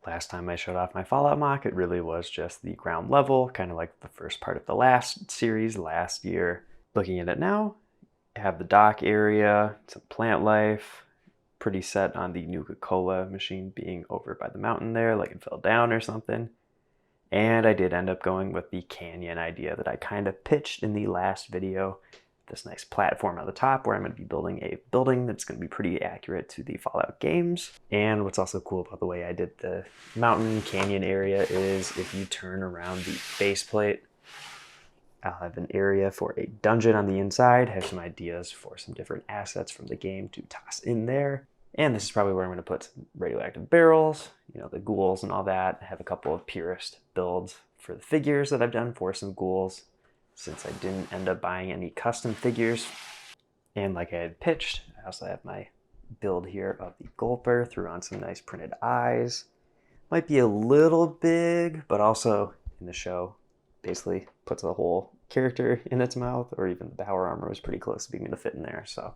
Last time I showed off my Fallout MOC, it really was just the ground level, kind of like the first part of the last series last year. Looking at it now, I have the dock area, some plant life, pretty set on the Nuka-Cola machine being over by the mountain there, like it fell down or something. And I did end up going with the canyon idea that I kind of pitched in the last video. This nice platform on the top where I'm going to be building a building that's going to be pretty accurate to the Fallout games. And what's also cool about the way I did the mountain canyon area is if you turn around the faceplate, I'll have an area for a dungeon on the inside, have some ideas for some different assets from the game to toss in there. And this is probably where I'm going to put some radioactive barrels, you know, the ghouls and all that. I have a couple of purist builds for the figures that I've done for some ghouls, since I didn't end up buying any custom figures. And like I had pitched, I also have my build here of the Gulper, threw on some nice printed eyes. Might be a little big, but also in the show, basically puts a whole character in its mouth, or even the power armor was pretty close to being able to fit in there, so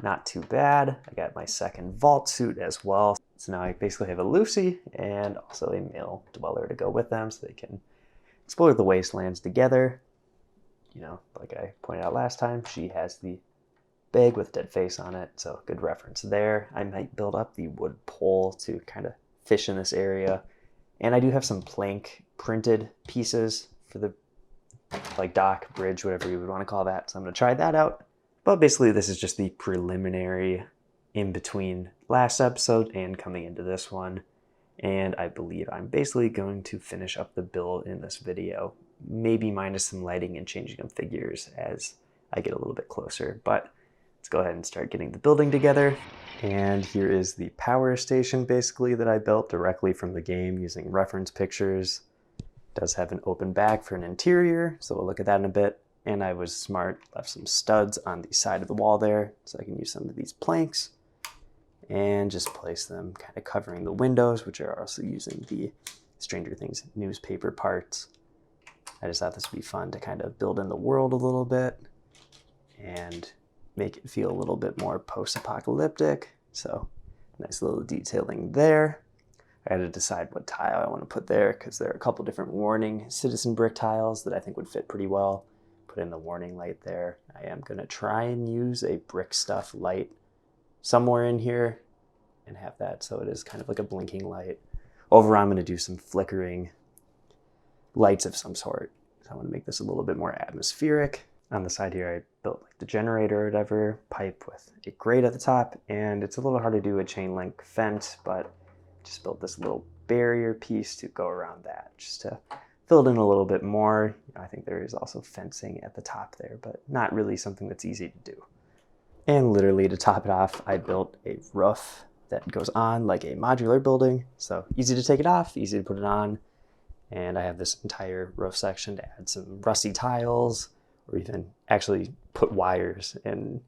not too bad. I got my second vault suit as well. So now I basically have a Lucy and also a male dweller to go with them so they can explore the wastelands together. You know, like I pointed out last time, she has the bag with dead face on it, so good reference there. I might build up the wood pole to kind of fish in this area. And I do have some plank printed pieces for the like dock, bridge, whatever you would want to call that. So I'm going to try that out. But basically this is just the preliminary in between last episode and coming into this one. And I believe I'm basically going to finish up the build in this video, maybe minus some lighting and changing of figures as I get a little bit closer. But let's go ahead and start getting the building together. And here is the power station basically that I built directly from the game using reference pictures. It does have an open back for an interior, so we'll look at that in a bit. And I was smart, left some studs on the side of the wall there so I can use some of these planks and just place them kind of covering the windows, which are also using the Stranger Things newspaper parts. I just thought this would be fun to kind of build in the world a little bit and make it feel a little bit more post-apocalyptic. So nice little detailing there. I had to decide what tile I want to put there because there are a couple different warning citizen brick tiles that I think would fit pretty well. Put in the warning light there. I am going to try and use a brick stuff light somewhere in here and have that so it is kind of like a blinking light. Over I'm going to do some flickering lights of some sort. So I want to make this a little bit more atmospheric. On the side here I built like the generator or whatever, pipe with a grate at the top, and it's a little hard to do a chain link fence, but just built this little barrier piece to go around that just to fill it in a little bit more. I think there is also fencing at the top there, but not really something that's easy to do. And literally to top it off, I built a roof that goes on like a modular building. So easy to take it off, easy to put it on. And I have this entire roof section to add some rusty tiles, or even actually put wires and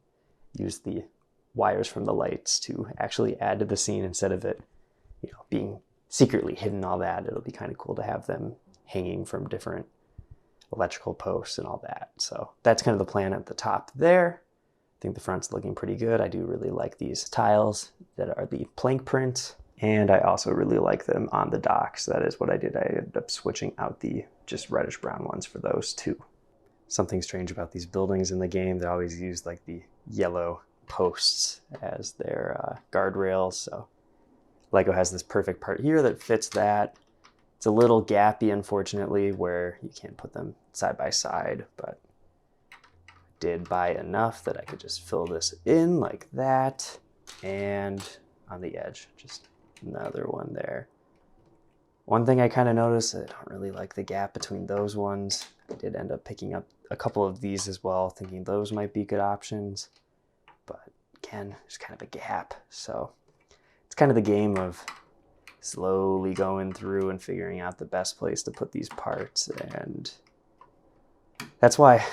use the wires from the lights to actually add to the scene instead of it, you know, being secretly hidden, all that. It'll be kind of cool to have them hanging from different electrical posts and all that. So that's kind of the plan at the top there. I think the front's looking pretty good. I do really like these tiles that are the plank print, and I also really like them on the docks. That is what I did. I ended up switching out the just reddish brown ones for those too. Something strange about these buildings in the game, they always use like the yellow posts as their guardrails. So Lego has this perfect part here that fits that. It's a little gappy, unfortunately, where you can't put them side by side, but did buy enough that I could just fill this in like that. And on the edge, just another one there. One thing I kind of noticed, I don't really like the gap between those ones. I did end up picking up a couple of these as well, thinking those might be good options. But again, there's kind of a gap. So it's kind of the game of slowly going through and figuring out the best place to put these parts. And that's why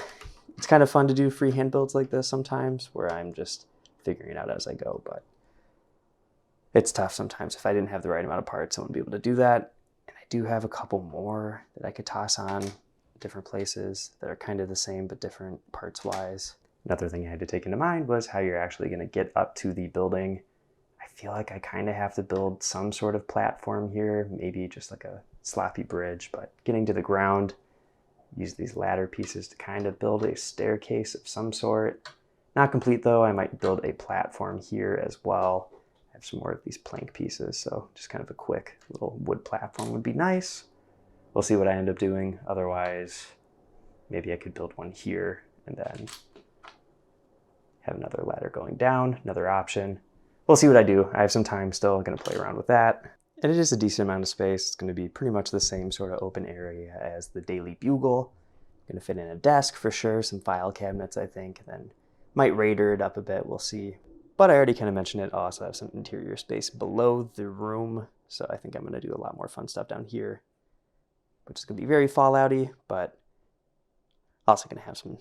it's kind of fun to do freehand builds like this sometimes, where I'm just figuring it out as I go. But it's tough sometimes. If I didn't have the right amount of parts, I wouldn't be able to do that. And I do have a couple more that I could toss on different places that are kind of the same but different parts wise. Another thing I had to take into mind was how you're actually going to get up to the building. I feel like I kind of have to build some sort of platform here, maybe just like a sloppy bridge, but getting to the ground, use these ladder pieces to kind of build a staircase of some sort. Not complete though, I might build a platform here as well. I have some more of these plank pieces, so just kind of a quick little wood platform would be nice. We'll see what I end up doing. Otherwise, maybe I could build one here and then have another ladder going down, another option. We'll see what I do. I have some time still, I'm gonna play around with that. And it is a decent amount of space. It's gonna be pretty much the same sort of open area as the Daily Bugle. Gonna fit in a desk for sure, some file cabinets I think, and then might raider it up a bit, we'll see. But I already kind of mentioned it, I'll also have some interior space below the room, so I think I'm gonna do a lot more fun stuff down here, which is gonna be very Fallouty, but also gonna have some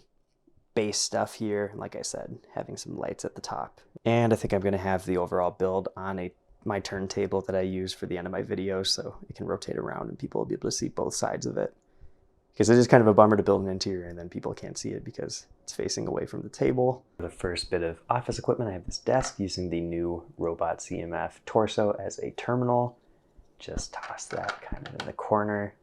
base stuff here, and like I said, having some lights at the top. And I think I'm gonna have the overall build on my turntable that I use for the end of my videos, so it can rotate around and people will be able to see both sides of it. Because it is kind of a bummer to build an interior and then people can't see it because it's facing away from the table. For the first bit of office equipment, I have this desk using the new Robot CMF torso as a terminal. Just toss that kind of in the corner.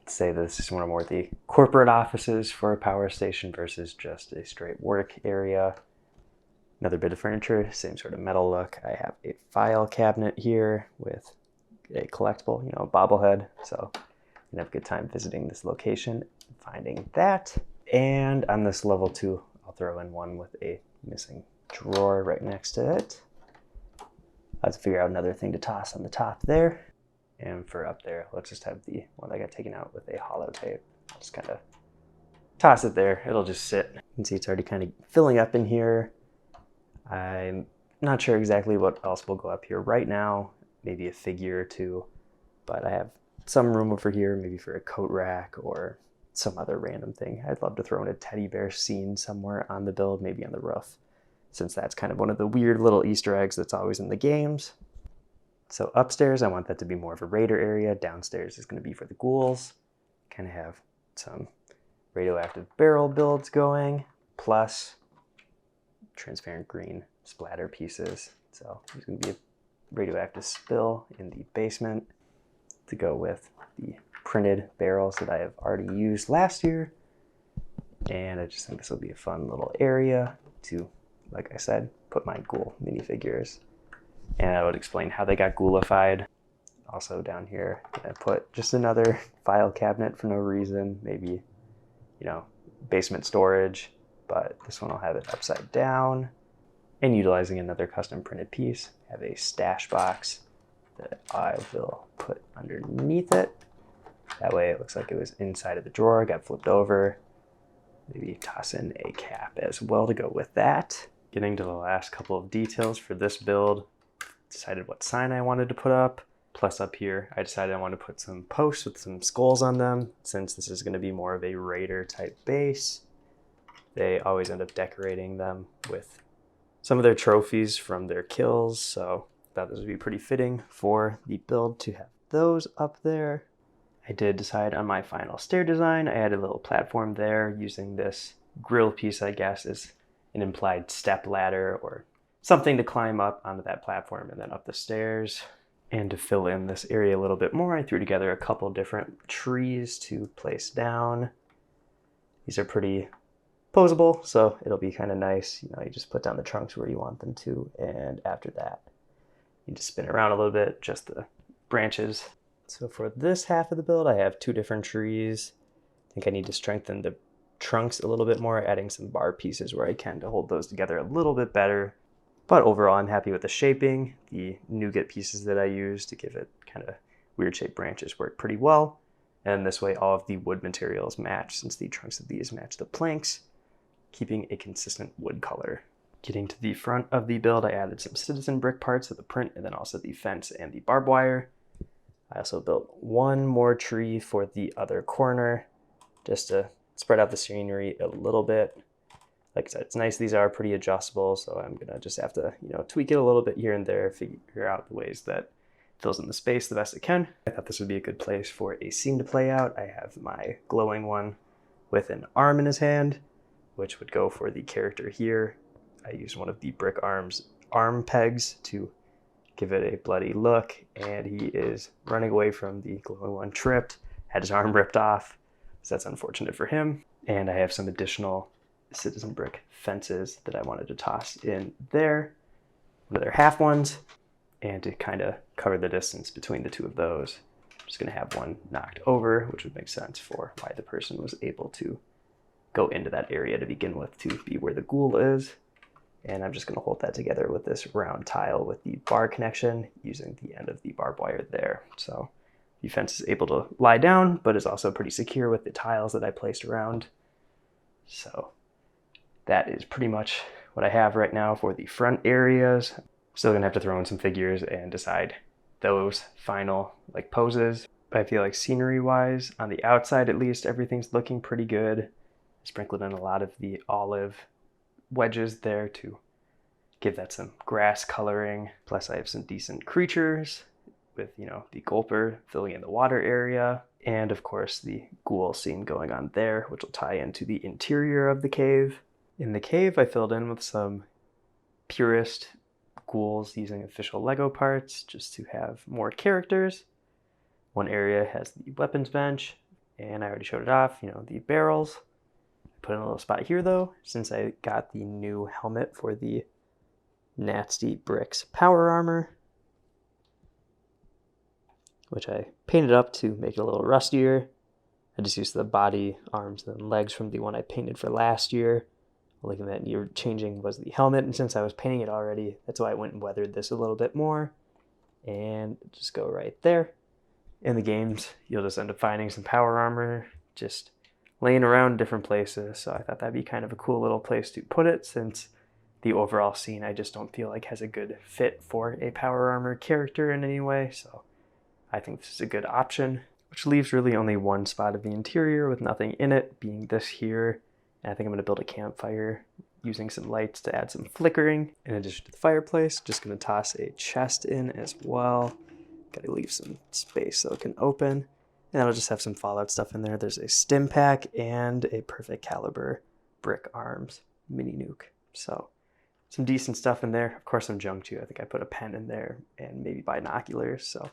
Say this is one of more the corporate offices for a power station versus just a straight work area. Another bit of furniture, same sort of metal look. I have a file cabinet here with a collectible, bobblehead. So I'm gonna have a good time visiting this location, finding that. And on this level 2, I'll throw in one with a missing drawer right next to it. I'll have to figure out another thing to toss on the top there. And for up there, let's just have the one that got taken out with a hollow tape. I'll just kind of toss it there. It'll just sit. You can see it's already kind of filling up in here. I'm not sure exactly what else will go up here right now. Maybe a figure or two, but I have some room over here, maybe for a coat rack or some other random thing. I'd love to throw in a teddy bear scene somewhere on the build, maybe on the roof, since that's kind of one of the weird little Easter eggs that's always in the games. So upstairs, I want that to be more of a raider area. Downstairs is going to be for the ghouls. Kind of have some radioactive barrel builds going, plus transparent green splatter pieces. So there's going to be a radioactive spill in the basement to go with the printed barrels that I have already used last year. And I just think this will be a fun little area to, like I said, put my ghoul minifigures. And I would explain how they got ghoulified. Also down here, I put just another file cabinet for no reason. Maybe, basement storage. But this one I'll have it upside down. And utilizing another custom printed piece, I have a stash box that I will put underneath it. That way it looks like it was inside of the drawer, got flipped over. Maybe toss in a cap as well to go with that. Getting to the last couple of details for this build. Decided what sign I wanted to put up. Plus up here, I decided I wanted to put some posts with some skulls on them. Since this is going to be more of a raider type base, they always end up decorating them with some of their trophies from their kills. So I thought this would be pretty fitting for the build to have those up there. I did decide on my final stair design. I added a little platform there using this grill piece, I guess, as an implied step ladder or something to climb up onto that platform and then up the stairs. And to fill in this area a little bit more, I threw together a couple different trees to place down. These are pretty posable, so it'll be kind of nice. You just put down the trunks where you want them to, and after that, you just spin around a little bit, just the branches. So for this half of the build, I have 2 different trees. I think I need to strengthen the trunks a little bit more, adding some bar pieces where I can to hold those together a little bit better. But overall, I'm happy with the shaping. The nougat pieces that I used to give it kind of weird shaped branches work pretty well. And this way, all of the wood materials match, since the trunks of these match the planks, keeping a consistent wood color. Getting to the front of the build, I added some citizen brick parts of the print and then also the fence and the barbed wire. I also built one more tree for the other corner, just to spread out the scenery a little bit. Like I said, it's nice. These are pretty adjustable, so I'm gonna just have to, tweak it a little bit here and there, figure out the ways that it fills in the space the best it can. I thought this would be a good place for a scene to play out. I have my glowing one with an arm in his hand, which would go for the character here. I used one of the brick arm pegs to give it a bloody look, and he is running away from the glowing one, tripped, had his arm ripped off, so that's unfortunate for him. And I have some additional citizen brick fences that I wanted to toss in there, one of their half ones, and to kind of cover the distance between the two of those. I'm just going to have one knocked over, which would make sense for why the person was able to go into that area to begin with, to be where the ghoul is. And I'm just going to hold that together with this round tile with the bar connection using the end of the barbed wire there. So the fence is able to lie down, but is also pretty secure with the tiles that I placed around. So that is pretty much what I have right now for the front areas. Still gonna have to throw in some figures and decide those final like poses. But I feel like scenery wise, on the outside at least, everything's looking pretty good. Sprinkled in a lot of the olive wedges there to give that some grass coloring. Plus I have some decent creatures with, you know, the gulper filling in the water area. And of course the ghoul scene going on there, which will tie into the interior of the cave. In the cave, I filled in with some purist ghouls using official Lego parts just to have more characters. One area has the weapons bench, and I already showed it off, you know, the barrels. Put in a little spot here though, since I got the new helmet for the Nasty Bricks power armor, which I painted up to make it a little rustier. I just used the body, arms, and legs from the one I painted for last year. The only thing that you're changing was the helmet, and since I was painting it already, that's why I went and weathered this a little bit more. And just go right there. In the games, you'll just end up finding some power armor just laying around different places, so I thought that'd be kind of a cool little place to put it, since the overall scene I just don't feel like has a good fit for a power armor character in any way, so I think this is a good option, which leaves really only one spot of the interior with nothing in it, being this here. And I think I'm going to build a campfire using some lights to add some flickering. In addition to the fireplace, just going to toss a chest in as well. Got to leave some space so it can open. And I'll just have some Fallout stuff in there. There's a stim pack and a perfect caliber brick arms mini nuke. So some decent stuff in there. Of course, some junk too. I think I put a pen in there and maybe binoculars. So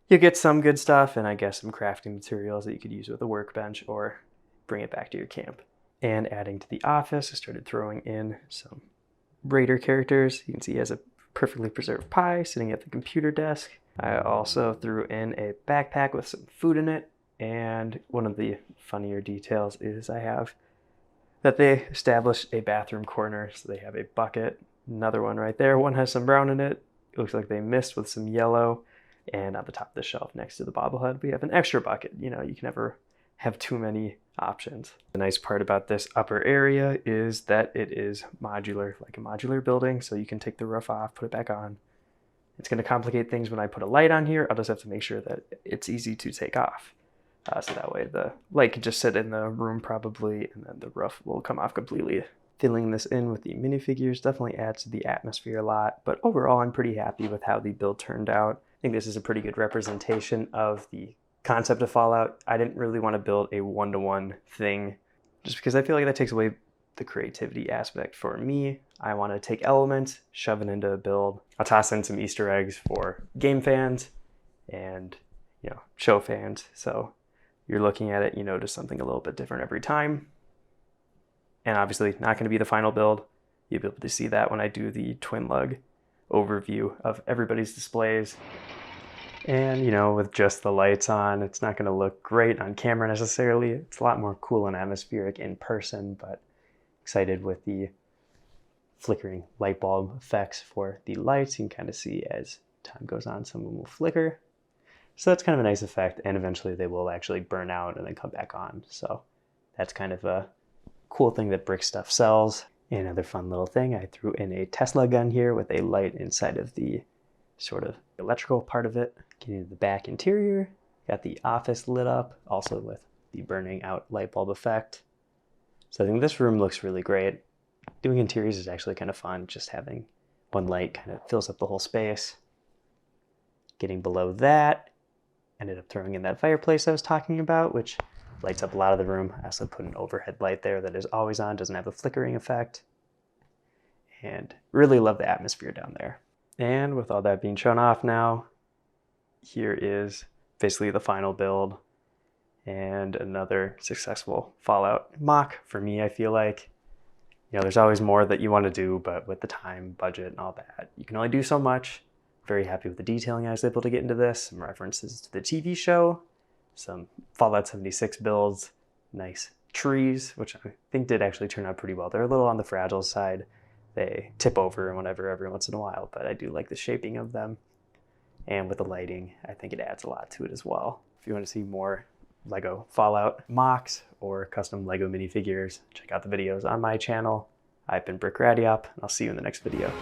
you get some good stuff, and I guess some crafting materials that you could use with a workbench or bring it back to your camp. And adding to the office, I started throwing in some Raider characters. You can see he has a perfectly preserved pie sitting at the computer desk. I also threw in a backpack with some food in it, and one of the funnier details is I have that they established a bathroom corner, so they have a bucket, another one right there. One has some brown in it. It looks like they missed with some yellow, and on the top of the shelf next to the bobblehead, we have an extra bucket. You know, you can never have too many options. The nice part about this upper area is that it is modular, like a modular building, so you can take the roof off, put it back on. It's going to complicate things when I put a light on here. I'll just have to make sure that it's easy to take off. So that way the light can just sit in the room probably, and then the roof will come off completely. Filling this in with the minifigures definitely adds to the atmosphere a lot, but overall I'm pretty happy with how the build turned out. I think this is a pretty good representation of the concept of Fallout. I didn't really want to build a one-to-one thing just because I feel like that takes away the creativity aspect for me. I want to take elements, shove it into a build. I'll toss in some Easter eggs for game fans and, you know, show fans. So you're looking at it, you notice something a little bit different every time. And obviously not going to be the final build. You'll be able to see that when I do the twin lug overview of everybody's displays. And, you know, with just the lights on, it's not going to look great on camera necessarily. It's a lot more cool and atmospheric in person, but excited with the flickering light bulb effects for the lights. You can kind of see as time goes on, some of them will flicker. So that's kind of a nice effect, and eventually they will actually burn out and then come back on. So that's kind of a cool thing that brick stuff sells. Another fun little thing, I threw in a Tesla gun here with a light inside of the sort of electrical part of it. Getting to the back interior, got the office lit up, also with the burning out light bulb effect. So I think this room looks really great. Doing interiors is actually kind of fun, just having one light kind of fills up the whole space. Getting below that, ended up throwing in that fireplace I was talking about, which lights up a lot of the room. I also put an overhead light there that is always on, doesn't have a flickering effect. And really love the atmosphere down there. And with all that being shown off now, here is basically the final build and another successful Fallout MOC. For me, I feel like, there's always more that you want to do, but with the time, budget, and all that, you can only do so much. Very happy with the detailing I was able to get into this. Some references to the TV show, some Fallout 76 builds, nice trees, which I think did actually turn out pretty well. They're a little on the fragile side. They tip over and whatever every once in a while, but I do like the shaping of them. And with the lighting, I think it adds a lot to it as well. If you want to see more Lego Fallout MOCs or custom Lego minifigures, check out the videos on my channel. I've been Brick Radiop, and I'll see you in the next video.